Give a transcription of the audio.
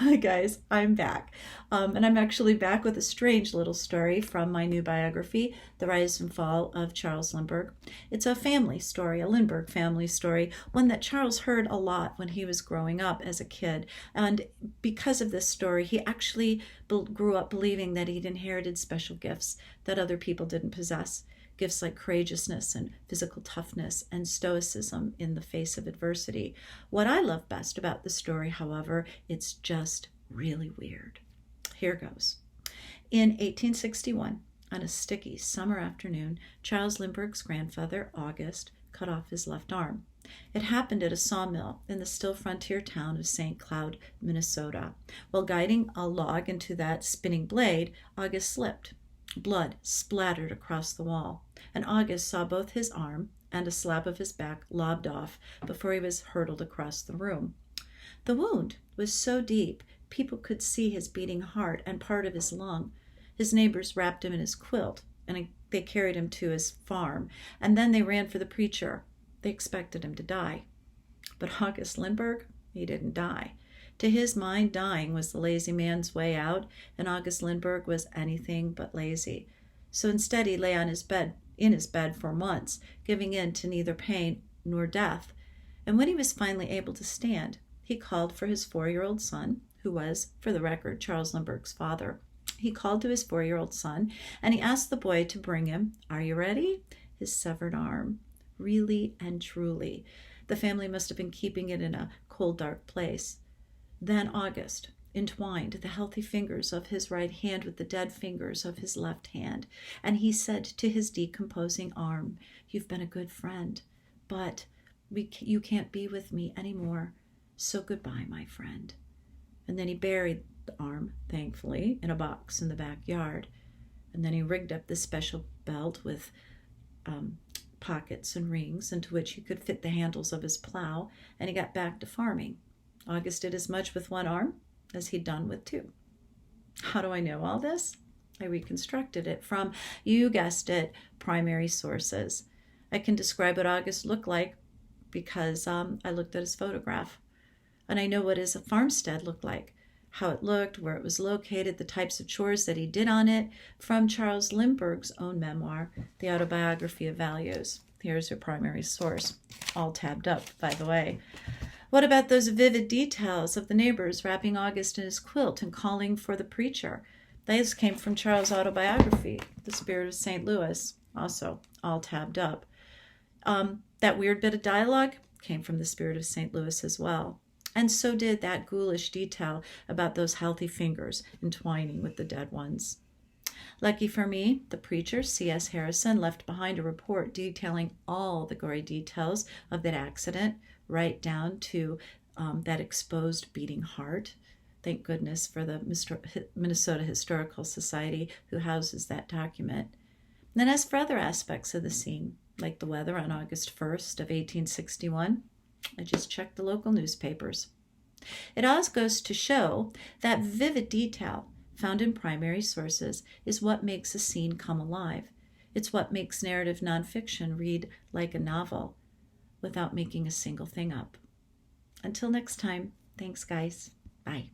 Hi guys, I'm back. And I'm actually back with a strange little story from my new biography, The Rise and Fall of Charles Lindbergh. It's a family story, a Lindbergh family story, one that Charles heard a lot when he was growing up as a kid. And because of this story, he actually grew up believing that he'd inherited special gifts that other people didn't possess. Gifts like courageousness and physical toughness and stoicism in the face of adversity. What I love best about the story, however, it's just really weird. Here goes. In 1861, on a sticky summer afternoon, Charles Lindbergh's grandfather, August, cut off his left arm. It happened at a sawmill in the still frontier town of St. Cloud, Minnesota. While guiding a log into that spinning blade, August slipped. Blood splattered across the wall, and August saw both his arm and a slab of his back lobbed off before he was hurtled across the room. The wound was so deep, people could see his beating heart and part of his lung. His neighbors wrapped him in his quilt, and they carried him to his farm, and then they ran for the preacher. They expected him to die. But August Lindbergh, he didn't die. To his mind, dying was the lazy man's way out, and August Lindbergh was anything but lazy. So instead, he lay in his bed for months, giving in to neither pain nor death. And when he was finally able to stand, he called for his 4-year-old son, who was, for the record, Charles Lindbergh's father. He called to his 4-year-old son, and he asked the boy to bring him, are you ready? His severed arm. Really and truly. The family must have been keeping it in a cold, dark place. Then August entwined the healthy fingers of his right hand with the dead fingers of his left hand, and he said to his decomposing arm, you've been a good friend, but you can't be with me anymore, so goodbye, my friend. And then he buried the arm, thankfully, in a box in the backyard, and then he rigged up this special belt with pockets and rings into which he could fit the handles of his plow, and he got back to farming. August did as much with one arm as he'd done with two. How do I know all this? I reconstructed it from, you guessed it, primary sources. I can describe what August looked like because I looked at his photograph. And I know what his farmstead looked like, how it looked, where it was located, the types of chores that he did on it, from Charles Lindbergh's own memoir, The Autobiography of Values. Here's your primary source, all tabbed up, by the way. What about those vivid details of the neighbors wrapping August in his quilt and calling for the preacher? Those came from Charles' autobiography, The Spirit of St. Louis, also all tabbed up. That weird bit of dialogue came from The Spirit of St. Louis as well. And so did that ghoulish detail about those healthy fingers entwining with the dead ones. Lucky for me, the preacher, C.S. Harrison, left behind a report detailing all the gory details of that accident, right down to that exposed beating heart. Thank goodness for the Minnesota Historical Society who houses that document. And then as for other aspects of the scene, like the weather on August 1st of 1861, I just checked the local newspapers. It all goes to show that vivid detail found in primary sources is what makes a scene come alive. It's what makes narrative nonfiction read like a novel without making a single thing up. Until next time, thanks guys. Bye.